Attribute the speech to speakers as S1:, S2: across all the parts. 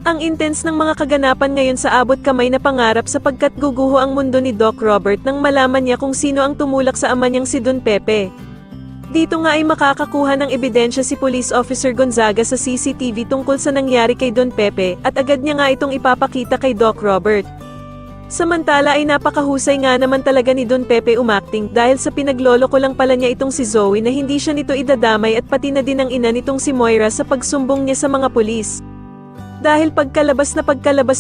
S1: Ang intense ng mga kaganapan ngayon sa abot kamay na pangarap sapagkat guguho ang mundo ni Doc Robert nang malaman niya kung sino ang tumulak sa ama niyang si Don Pepe. Dito nga ay makakakuha ng ebidensya si Police Officer Gonzaga sa CCTV tungkol sa nangyari kay Don Pepe at agad niya nga itong ipapakita kay Doc Robert. Samantala ay napakahusay nga naman talaga ni Don Pepe umacting dahil sa pinaglolo ko lang pala niya itong si Zoe na hindi siya nito idadamay at pati na din ang ina nitong si Moira sa pagsumbong niya sa mga pulis. Dahil pagkalabas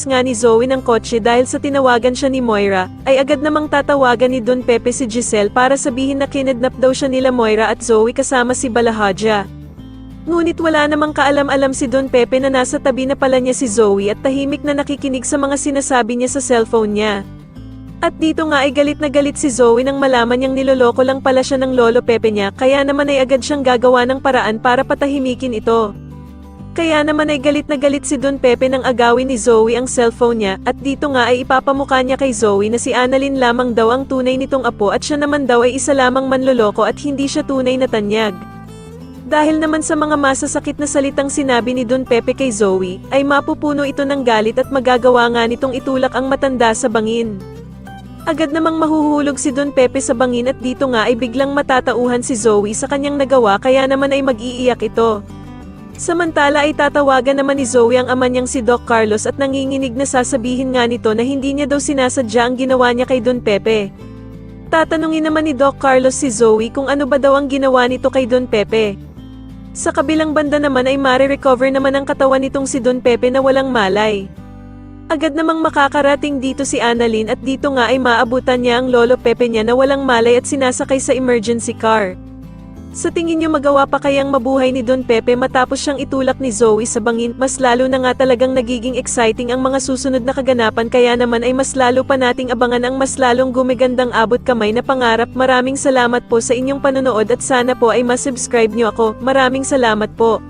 S1: nga ni Zoe ng kotse dahil sa tinawagan siya ni Moira, ay agad namang tatawagan ni Don Pepe si Giselle para sabihin na kinidnap daw siya nila Moira at Zoe kasama si Balahadja. Ngunit wala namang kaalam-alam si Don Pepe na nasa tabi na pala niya si Zoe at tahimik na nakikinig sa mga sinasabi niya sa cellphone niya. At dito nga ay galit na galit si Zoe nang malaman niyang niloloko lang pala siya ng lolo Pepe niya kaya naman ay agad siyang gagawa ng paraan para patahimikin ito. Kaya naman ay galit na galit si Don Pepe nang agawin ni Zoe ang cellphone niya at dito nga ay ipapamukha niya kay Zoe na si Annalyn lamang daw ang tunay nitong apo at siya naman daw ay isa lamang manloloko at hindi siya tunay na tanyag. Dahil naman sa mga masasakit na salitang sinabi ni Don Pepe kay Zoe, ay mapupuno ito ng galit at magagawa nga nitong itulak ang matanda sa bangin. Agad namang mahuhulog si Don Pepe sa bangin at dito nga ay biglang matatauhan si Zoe sa kanyang nagawa kaya naman ay mag-iiyak ito. Samantala ay tatawagan naman ni Zoe ang ama niyang si Doc Carlos at nanginginig na sasabihin nga nito na hindi niya daw sinasadya ang ginawa niya kay Don Pepe. Tatanungin naman ni Doc Carlos si Zoe kung ano ba daw ang ginawa nito kay Don Pepe. Sa kabilang banda naman ay mare-recover naman ang katawan nitong si Don Pepe na walang malay. Agad namang makakarating dito si Annalyn at dito nga ay maabutan niya ang lolo Pepe niya na walang malay at sinasakay sa emergency car. Sa tingin niyo magawa pa kayang mabuhay ni Don Pepe matapos siyang itulak ni Zoe sa bangin? Mas lalo na nga talagang nagiging exciting ang mga susunod na kaganapan kaya naman ay mas lalo pa nating abangan ang mas lalong gumigandang abot kamay na pangarap. Maraming salamat po sa inyong panonood at sana po ay masubscribe niyo ako. Maraming salamat po.